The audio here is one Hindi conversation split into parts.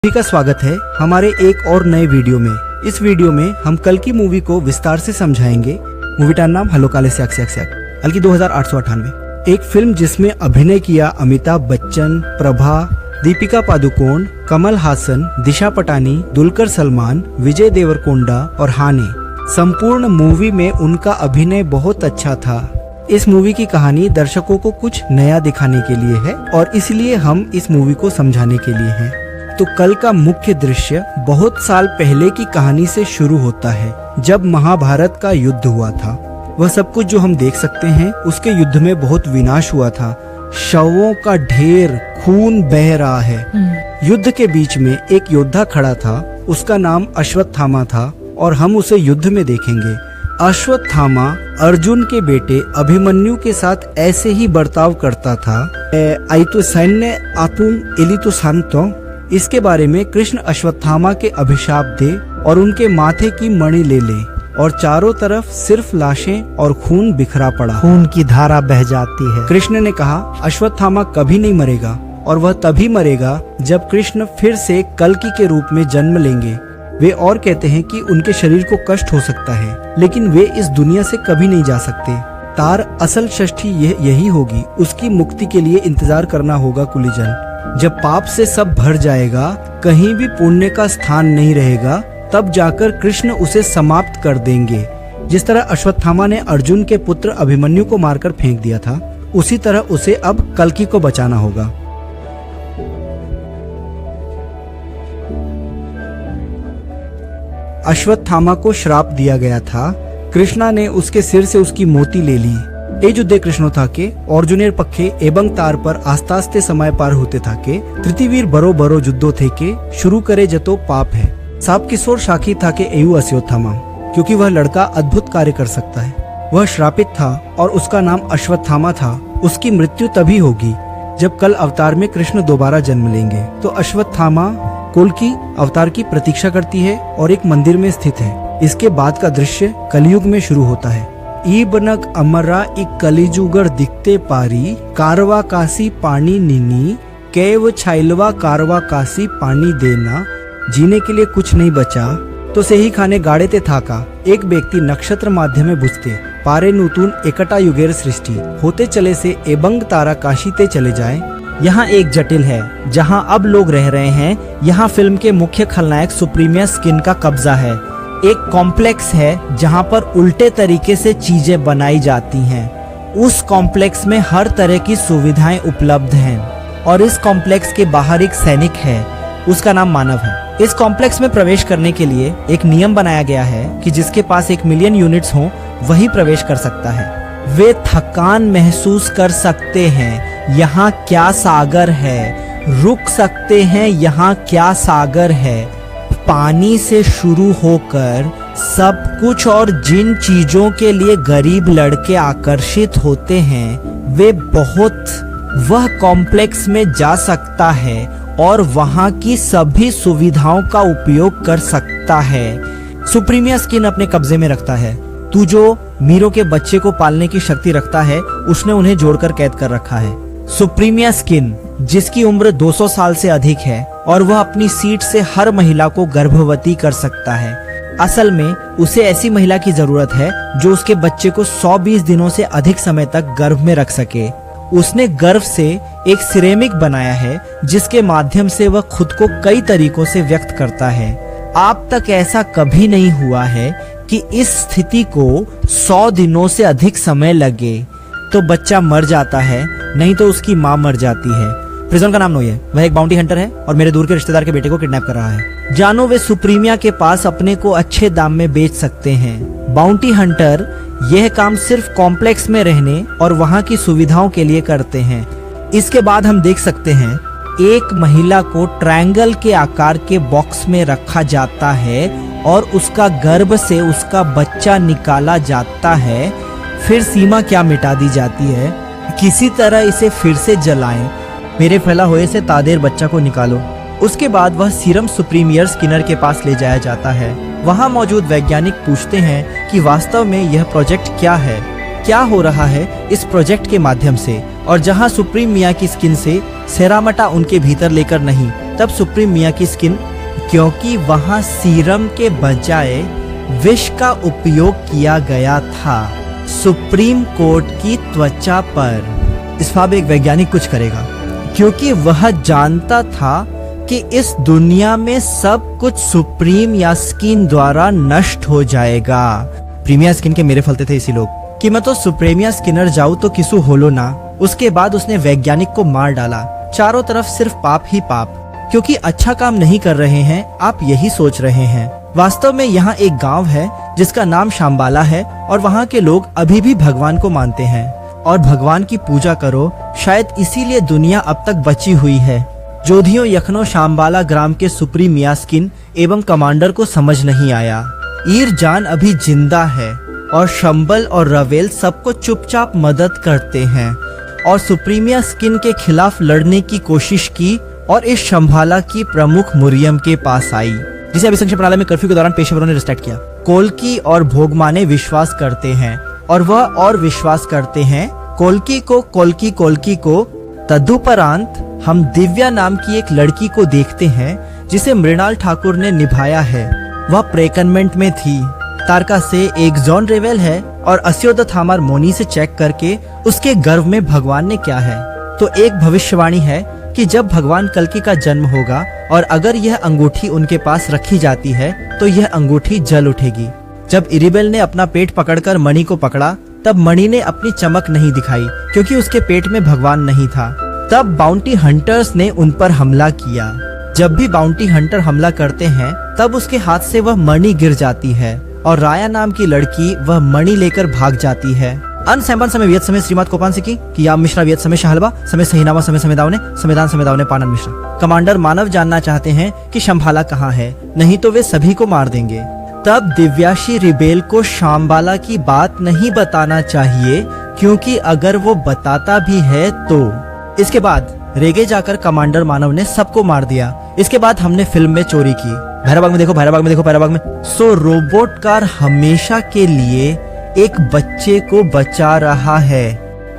सभी का स्वागत है हमारे एक और नए वीडियो में। इस वीडियो में हम कल की मूवी को विस्तार से समझाएंगे। मूवी का नाम हलो काले स्याक स्याक स्याक, कल की 2898। एक फिल्म जिसमें अभिनय किया अमिताभ बच्चन, प्रभा, दीपिका पादुकोण, कमल हासन, दिशा पटानी, दुलकर सलमान, विजय देवरकोंडा और हाने। संपूर्ण मूवी में उनका अभिनय बहुत अच्छा था। इस मूवी की कहानी दर्शकों को कुछ नया दिखाने के लिए है और इसलिए हम इस मूवी को समझाने के लिए हैं। तो कल का मुख्य दृश्य बहुत साल पहले की कहानी से शुरू होता है, जब महाभारत का युद्ध हुआ था। वह सब कुछ जो हम देख सकते हैं, उसके युद्ध में बहुत विनाश हुआ था। शवों का ढेर, खून बह रहा है। युद्ध के बीच में एक योद्धा खड़ा था, उसका नाम अश्वत्थामा था और हम उसे युद्ध में देखेंगे। अश्वत्थामा अर्जुन के बेटे अभिमन्यु के साथ ऐसे ही बर्ताव करता था। आई तो सैन्य आतुम एली तो शांतो। इसके बारे में कृष्ण अश्वत्थामा के अभिशाप दे और उनके माथे की मणि ले ले और चारों तरफ सिर्फ लाशें और खून बिखरा पड़ा, खून की धारा बह जाती है। कृष्ण ने कहा अश्वत्थामा कभी नहीं मरेगा और वह तभी मरेगा जब कृष्ण फिर से कल्कि के रूप में जन्म लेंगे। वे और कहते हैं कि उनके शरीर को कष्ट हो सकता है, लेकिन वे इस दुनिया से कभी नहीं जा सकते। तार असल षष्ठी यही होगी। उसकी मुक्ति के लिए इंतजार करना होगा कुलीजन। जब पाप से सब भर जाएगा, कहीं भी पुण्य का स्थान नहीं रहेगा, तब जाकर कृष्ण उसे समाप्त कर देंगे। जिस तरह अश्वत्थामा ने अर्जुन के पुत्र अभिमन्यु को मारकर फेंक दिया था, उसी तरह उसे अब कल्कि को बचाना होगा। अश्वत्थामा को श्राप दिया गया था। कृष्णा ने उसके सिर से उसकी मोती ले ली। ए युद्धे कृष्ण था के अर्जुनेर पक्षे एवं तार पर आस्ते आस्ते समय पार होते था के तृतीवीर बरो बरो युद्धो थे के शुरू करे जतो पाप है। साप किशोर साखी था के एयु अश्वत्थामा, क्योंकि वह लड़का अद्भुत कार्य कर सकता है। वह श्रापित था और उसका नाम अश्वत्थामा था। उसकी मृत्यु तभी होगी जब कल अवतार में कृष्ण दोबारा जन्म लेंगे। तो अश्वत्थामा कल्कि अवतार की प्रतीक्षा करती है और एक मंदिर में स्थित है। इसके बाद का दृश्य कलयुग में शुरू होता है। ई बनक अमरा इक कलिजुगर दिखते पारी, कारवा कासी पानी नीनी, कैव छाइलवा कारवा कासी पानी देना। जीने के लिए कुछ नहीं बचा तो सही खाने गाड़े ते थाका। एक व्यक्ति नक्षत्र माध्यम में बुझते पारे नूतून एकटा युगेर सृष्टि होते चले से एबंग तारा काशी ते चले जाए। यहाँ एक जटिल है जहाँ अब लोग रह रहे हैं। यहाँ फिल्म के मुख्य खलनायक सुप्रीमिया स्किन का कब्जा है। एक कॉम्प्लेक्स है जहाँ पर उल्टे तरीके से चीजें बनाई जाती हैं। उस कॉम्प्लेक्स में हर तरह की सुविधाएं उपलब्ध हैं और इस कॉम्प्लेक्स के बाहर एक सैनिक है, उसका नाम मानव है। इस कॉम्प्लेक्स में प्रवेश करने के लिए एक नियम बनाया गया है कि जिसके पास 1 मिलियन यूनिट्स हों वही प्रवेश कर सकता है। वे थकान महसूस कर सकते हैं, यहाँ क्या सागर है, रुक सकते हैं, यहाँ क्या सागर है। पानी से शुरू होकर सब कुछ और जिन चीजों के लिए गरीब लड़के आकर्षित होते हैं, वे बहुत वह कॉम्प्लेक्स में जा सकता है और वहां की सभी सुविधाओं का उपयोग कर सकता है। सुप्रीमिया स्किन अपने कब्जे में रखता है। तू जो मीरो के बच्चे को पालने की शक्ति रखता है, उसने उन्हें जोड़कर कैद कर रखा है। सुप्रीमिया स्किन जिसकी उम्र 200 साल से अधिक है और वह अपनी सीट से हर महिला को गर्भवती कर सकता है। असल में उसे ऐसी महिला की जरूरत है जो उसके बच्चे को 120 दिनों से अधिक समय तक गर्भ में रख सके। उसने गर्भ से एक सिरेमिक बनाया है जिसके माध्यम से वह खुद को कई तरीकों से व्यक्त करता है। आप तक ऐसा कभी नहीं हुआ है कि इस स्थिति को 100 दिनों से अधिक समय लगे तो बच्चा मर जाता है, नहीं तो उसकी माँ मर जाती है। प्रिजन का नाम नोई है। वह एक बाउंटी हंटर है और मेरे दूर के रिश्तेदार के बेटे को किडनैप कर रहा है। जानो वे सुप्रीमिया के पास अपने को अच्छे दाम में बेच सकते हैं। बाउंटी हंटर यह काम सिर्फ कॉम्प्लेक्स में रहने और वहाँ की सुविधाओं के लिए करते हैं। इसके बाद हम देख सकते हैं एक महिला को ट्रायंगल के आकार के बॉक्स में रखा जाता है और उसका गर्भ से उसका बच्चा निकाला जाता है। फिर सीमा क्या मिटा दी जाती है, किसी तरह इसे फिर से जलाएं, मेरे फैला हुए से तादेर बच्चा को निकालो। उसके बाद वह सीरम सुप्रीमियर स्किनर के पास ले जाया जाता है। वहाँ मौजूद वैज्ञानिक पूछते हैं कि वास्तव में यह प्रोजेक्ट क्या है, क्या हो रहा है इस प्रोजेक्ट के माध्यम से। और जहाँ सुप्रीमिया की स्किन से सेरामटा उनके भीतर लेकर नहीं तब सुप्रीम मिया की स्किन, क्योंकि वहां सीरम के बजाय विष का उपयोग किया गया था सुप्रीम कोर्ट की त्वचा पर। इस बार एक वैज्ञानिक कुछ करेगा, क्योंकि वह जानता था कि इस दुनिया में सब कुछ सुप्रीम या स्किन द्वारा नष्ट हो जाएगा। प्रीमिया स्किन के मेरे फलते थे इसी लोग कि मैं तो सुप्रीमिया स्किनर जाऊं तो किसु होलो ना। उसके बाद उसने वैज्ञानिक को मार डाला। चारों तरफ सिर्फ पाप ही पाप, क्योंकि अच्छा काम नहीं कर रहे हैं, आप यही सोच रहे हैं। वास्तव में यहाँ एक गांव है जिसका नाम शाम्बाला है और वहाँ के लोग अभी भी भगवान को मानते हैं और भगवान की पूजा करो। शायद इसीलिए दुनिया अब तक बची हुई है। जोधियों यखनो शाम्बाला ग्राम के सुप्रीम मिया स्किन एवं कमांडर को समझ नहीं आया। ईर जान अभी जिंदा है और शंबल और रवेल सबको चुपचाप मदद करते हैं और सुप्रीमिया स्किन के खिलाफ लड़ने की कोशिश की और इस शंभाला की प्रमुख मुरियम के पास आई, जिसे अभी संक्षिप्त प्रणाली में कर्फ्यू के दौरान पेशेवरों ने रिस्ट्रैक्ट किया। कोल्की और भोगमाने विश्वास करते हैं और वह और विश्वास करते हैं कोल्की को। तदुपरांत हम दिव्या नाम की एक लड़की को देखते हैं जिसे मृणाल ठाकुर ने निभाया है। वह प्रेकनमेंट में थी। तारका से एक जॉन रेवेल है और अस्योद थामार मोनी से चेक करके उसके गर्भ में भगवान ने क्या है। तो एक भविष्यवाणी है कि जब भगवान कल्कि का जन्म होगा और अगर यह अंगूठी उनके पास रखी जाती है तो यह अंगूठी जल उठेगी। जब इरिबेल ने अपना पेट पकड़कर मणि को पकड़ा तब मणि ने अपनी चमक नहीं दिखाई क्योंकि उसके पेट में भगवान नहीं था। तब बाउंटी हंटर्स ने उन पर हमला किया। जब भी बाउंटी हंटर हमला करते हैं तब उसके हाथ से वह मणि गिर जाती है और राया नाम की लड़की वह मणि लेकर भाग जाती है। अनसैम्बन समय वियत समय श्रीमत कोपान सिकी कि याम मिश्रा वियत समय शाहलबा समय सहीनामा समय समेदाव ने संविधान ने पानन मिश्रा। कमांडर मानव जानना चाहते हैं कि शंभाला कहाँ है, नहीं तो वे सभी को मार देंगे। तब दिव्याशी रिबेल को शाम्बाला की बात नहीं बताना चाहिए, क्योंकि अगर वो बताता भी है तो। इसके बाद रेगे जाकर कमांडर मानव ने सबको मार दिया। इसके बाद हमने फिल्म में चोरी की। भैरवबाग में देखो, भैरवबाग में देखो, भैरवबाग में। सो रोबोट कार हमेशा के लिए एक बच्चे को बचा रहा है।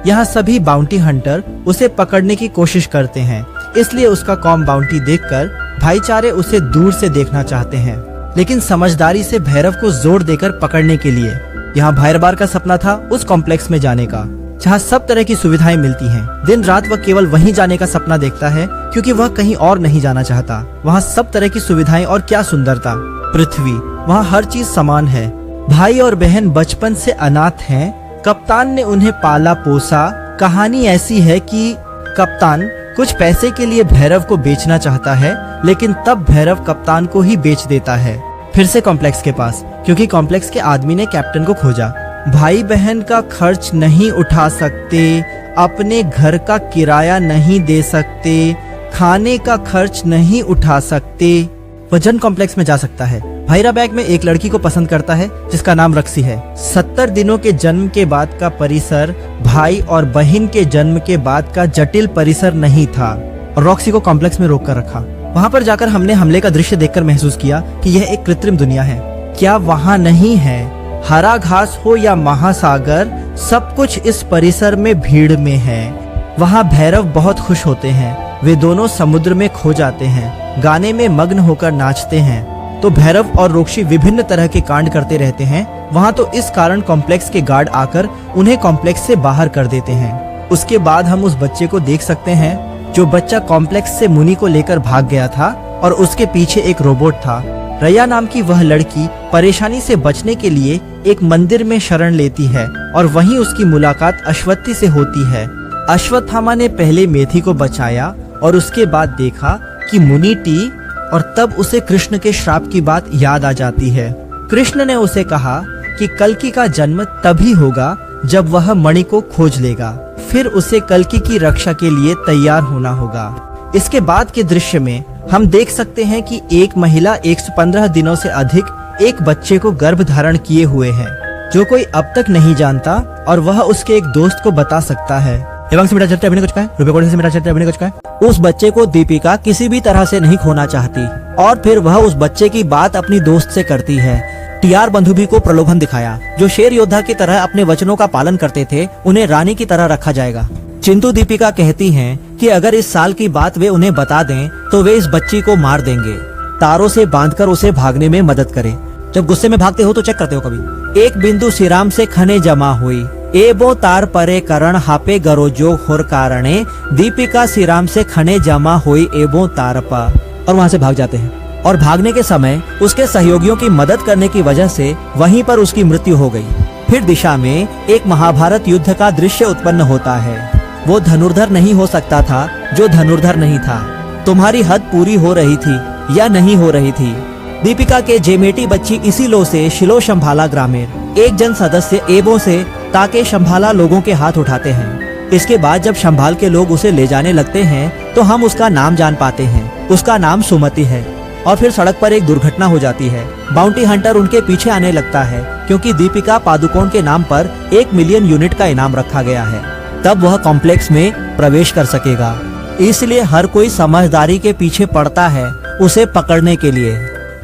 यहाँ सभी बाउंटी हंटर उसे पकड़ने की कोशिश करते हैं, इसलिए उसका कॉम बाउंटी देखकर भाईचारे उसे दूर से देखना चाहते हैं, लेकिन समझदारी से भैरव को जोर देकर पकड़ने के लिए। यहाँ भैरबार का सपना था उस कॉम्प्लेक्स में जाने का जहाँ सब तरह की सुविधाएं मिलती हैं। दिन रात वह केवल वहीं जाने का सपना देखता है क्योंकि वह कहीं और नहीं जाना चाहता। वहाँ सब तरह की सुविधाएं और क्या सुंदरता। पृथ्वी, वहाँ हर चीज समान है। भाई और बहन बचपन से अनाथ हैं। कप्तान ने उन्हें पाला पोसा। कहानी ऐसी है कि कप्तान कुछ पैसे के लिए भैरव को बेचना चाहता है, लेकिन तब भैरव कप्तान को ही बेच देता है फिर से कॉम्प्लेक्स के पास, क्योंकि कॉम्प्लेक्स के आदमी ने कैप्टन को खोजा। भाई बहन का खर्च नहीं उठा सकते, अपने घर का किराया नहीं दे सकते, खाने का खर्च नहीं उठा सकते। वह जन कॉम्प्लेक्स में जा सकता है। भाईरा बैग में एक लड़की को पसंद करता है जिसका नाम रक्सी है। 70 दिनों के जन्म के बाद का परिसर भाई और बहन के जन्म के बाद का जटिल परिसर नहीं था और रॉक्सी को कॉम्प्लेक्स में रोक कर रखा। वहाँ पर जाकर हमने हमले का दृश्य देखकर महसूस किया कि यह एक कृत्रिम दुनिया है। क्या वहाँ नहीं है? हरा घास हो या महासागर, सब कुछ इस परिसर में भीड़ में है। वहाँ भैरव बहुत खुश होते हैं। वे दोनों समुद्र में खो जाते हैं, गाने में मग्न होकर नाचते हैं। तो भैरव और रोक्षी विभिन्न तरह के कांड करते रहते हैं। वहाँ तो इस कारण कॉम्प्लेक्स के गार्ड आकर उन्हें कॉम्प्लेक्स से बाहर कर देते हैं। उसके बाद हम उस बच्चे को देख सकते हैं जो बच्चा कॉम्प्लेक्स से मुनि को लेकर भाग गया था और उसके पीछे एक रोबोट था। रया नाम की वह लड़की परेशानी से बचने के लिए एक मंदिर में शरण लेती है और वहीं उसकी मुलाकात अश्वत्थी से होती है। अश्वत्थामा ने पहले मेथी को बचाया और उसके बाद देखा कि मुनि टी, और तब उसे कृष्ण के श्राप की बात याद आ जाती है। कृष्ण ने उसे कहा कि कल्कि का जन्म तभी होगा जब वह मणि को खोज लेगा, फिर उसे कल्कि की रक्षा के लिए तैयार होना होगा। इसके बाद के दृश्य में हम देख सकते हैं कि एक महिला 115 दिनों से अधिक एक बच्चे को गर्भ धारण किए हुए है, जो कोई अब तक नहीं जानता और वह उसके एक दोस्त को बता सकता है। एवं से मिटा चलते अभी कुछ कहा, रुपए कोड़े से मिटा चलते अभी कुछ कहा। उस बच्चे को दीपिका किसी भी तरह से नहीं खोना चाहती और फिर वह उस बच्चे की बात अपनी दोस्त से करती है। टीआर बंधुबी को प्रलोभन दिखाया। जो शेर योद्धा की तरह अपने वचनों का पालन करते थे, उन्हें रानी की तरह रखा जाएगा। चिंतु दीपिका कहती हैं कि अगर इस साल की बात वे उन्हें बता दें तो वे इस बच्ची को मार देंगे। तारों से बांधकर उसे भागने में मदद करें। जब गुस्से में भागते हो तो चेक करते हो कभी। एक बिंदु सिराम से खने जमा हुई, एबो तार परे करण हापे गरोजो होर कारणे, दीपिका सिराम से खने जमा हुई एबो तार पा, और वहाँ से भाग जाते हैं। और भागने के समय उसके सहयोगियों की मदद करने की वजह से वहीं पर उसकी मृत्यु हो गई। फिर दिशा में एक महाभारत युद्ध का दृश्य उत्पन्न होता है। वो धनुर्धर नहीं हो सकता था जो धनुर्धर नहीं था। तुम्हारी हद पूरी हो रही थी या नहीं हो रही थी। दीपिका के जेमेटी बच्ची इसी लो से शिलो शंभाला ग्रामीण एक जन सदस्य एबो से ताके शंभाला लोगों के हाथ उठाते हैं। इसके बाद जब शंभाल के लोग उसे ले जाने लगते हैं तो हम उसका नाम जान पाते हैं। उसका नाम सुमति है। और फिर सड़क पर एक दुर्घटना हो जाती है। बाउंटी हंटर उनके पीछे आने लगता है क्योंकि दीपिका पादुकोण के नाम पर 1 मिलियन यूनिट का इनाम रखा गया है। तब वह कॉम्प्लेक्स में प्रवेश कर सकेगा। इसलिए हर कोई समझदारी के पीछे पड़ता है उसे पकड़ने के लिए।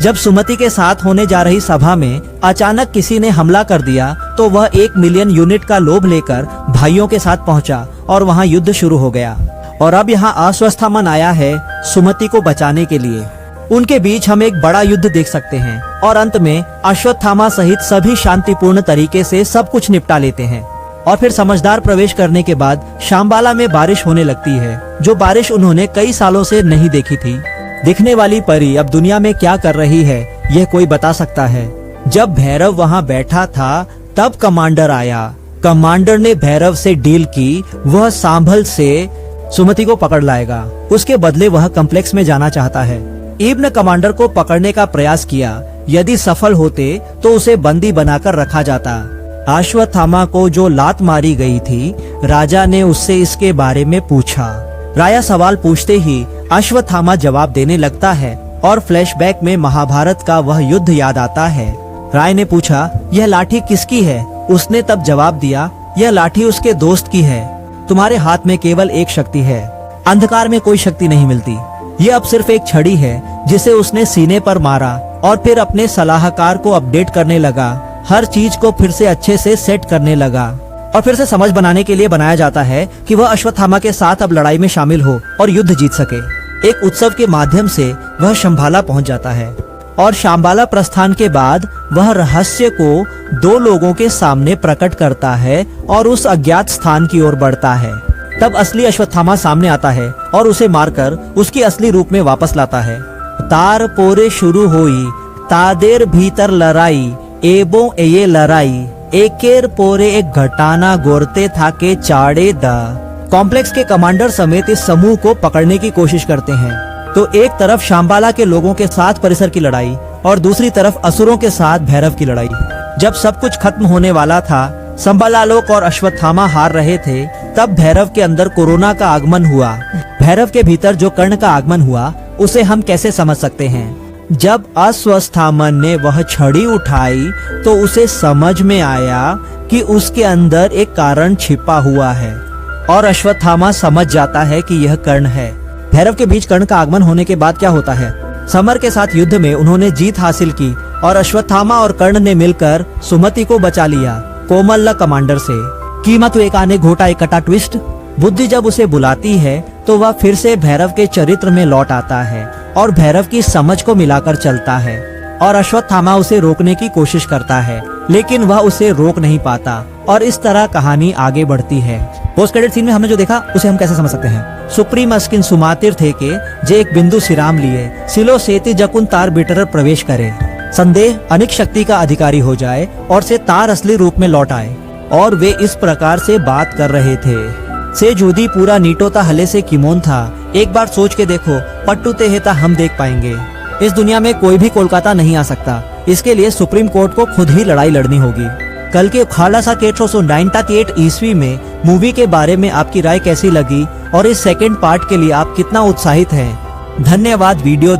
जब सुमति के साथ होने जा रही सभा में अचानक किसी ने हमला कर दिया तो वह 1 मिलियन यूनिट का लोभ लेकर भाइयों के साथ पहुंचा और वहां युद्ध शुरू हो गया। और अब यहाँ अश्वत्थामा आया है सुमति को बचाने के लिए। उनके बीच हम एक बड़ा युद्ध देख सकते हैं और अंत में अश्वत्थामा सहित सभी शांतिपूर्ण तरीके से सब कुछ निपटा लेते हैं। और फिर समझदार प्रवेश करने के बाद शांबाला में बारिश होने लगती है, जो बारिश उन्होंने कई सालों से नहीं देखी थी। दिखने वाली परी अब दुनिया में क्या कर रही है यह कोई बता सकता है। जब भैरव वहाँ बैठा था तब कमांडर आया। कमांडर ने भैरव से डील की, वह सांभल से सुमति को पकड़ लाएगा। उसके बदले वह कॉम्प्लेक्स में जाना चाहता है। ईब ने कमांडर को पकड़ने का प्रयास किया। यदि सफल होते तो उसे बंदी बनाकर रखा जाता। अश्वत्थामा को जो लात मारी गई थी, राजा ने उससे इसके बारे में पूछा। राया सवाल पूछते ही अश्वत्थामा जवाब देने लगता है और फ्लैशबैक में महाभारत का वह युद्ध याद आता है। राय ने पूछा, यह लाठी किसकी है? उसने तब जवाब दिया, यह लाठी उसके दोस्त की है। तुम्हारे हाथ में केवल एक शक्ति है, अंधकार में कोई शक्ति नहीं मिलती। ये अब सिर्फ एक छड़ी है जिसे उसने सीने पर मारा और फिर अपने सलाहकार को अपडेट करने लगा। हर चीज को फिर से अच्छे से सेट करने लगा और फिर से समझ बनाने के लिए बनाया जाता है कि वह अश्वत्थामा के साथ अब लड़ाई में शामिल हो और युद्ध जीत सके। एक उत्सव के माध्यम से वह शंभाला पहुंच जाता है और शांबाला प्रस्थान के बाद वह रहस्य को 2 लोगों के सामने प्रकट करता है और उस अज्ञात स्थान की ओर बढ़ता है। तब असली अश्वत्थामा सामने आता है और उसे मारकर उसकी असली रूप में वापस लाता है। तार पोरे शुरू हुई, तादेर भीतर लड़ाई, एबो ये लड़ाई, एकेर पोरे एक घटाना गोरते था के चाड़े द। कॉम्प्लेक्स के कमांडर समेत इस समूह को पकड़ने की कोशिश करते हैं। तो एक तरफ शांबाला के लोगों के साथ परिसर की लड़ाई और दूसरी तरफ असुरों के साथ भैरव की लड़ाई। जब सब कुछ खत्म होने वाला था, संबलालोक और अश्वत्थामा हार रहे थे, तब भैरव के अंदर कोरोना का आगमन हुआ। भैरव के भीतर जो कर्ण का आगमन हुआ उसे हम कैसे समझ सकते हैं? जब अश्वत्थामा ने वह छड़ी उठाई तो उसे समझ में आया कि उसके अंदर एक कारण छिपा हुआ है और अश्वत्थामा समझ जाता है कि यह कर्ण है। भैरव के बीच कर्ण का आगमन होने के बाद क्या होता है? समर के साथ युद्ध में उन्होंने जीत हासिल की और अश्वत्थामा और कर्ण ने मिलकर सुमति को बचा लिया कोमल्ला कमांडर से। कीमत एक आने घोटा एक कटा ट्विस्ट। बुद्धि जब उसे बुलाती है तो वह फिर से भैरव के चरित्र में लौट आता है और भैरव की समझ को मिलाकर चलता है और अश्वत्थामा उसे रोकने की कोशिश करता है, लेकिन वह उसे रोक नहीं पाता और इस तरह कहानी आगे बढ़ती है। पोस्ट क्रेडिट सीन में हमने जो देखा उसे हम कैसे समझ सकते हैं? सुप्रीम अस्किन सुमातिर थे के जे एक बिंदु सिराम लिए सिलो सेती जकुन तार बिटर प्रवेश करे। संदेह अनिक शक्ति का अधिकारी हो जाए और से तार असली रूप में लौट आए और वे इस प्रकार से बात कर रहे थे। से जुदी पूरा नीटोता हले से किमोन था। एक बार सोच के देखो, पट्टूते हेता हम देख पाएंगे। इस दुनिया में कोई भी कोलकाता नहीं आ सकता। इसके लिए सुप्रीम कोर्ट को खुद ही लड़ाई लड़नी होगी। कल के खालासा के 1898 ईस्वी में मूवी के बारे में आपकी राय कैसी लगी और इस सेकंड पार्ट के लिए आप कितना उत्साहित हैं? धन्यवाद वीडियो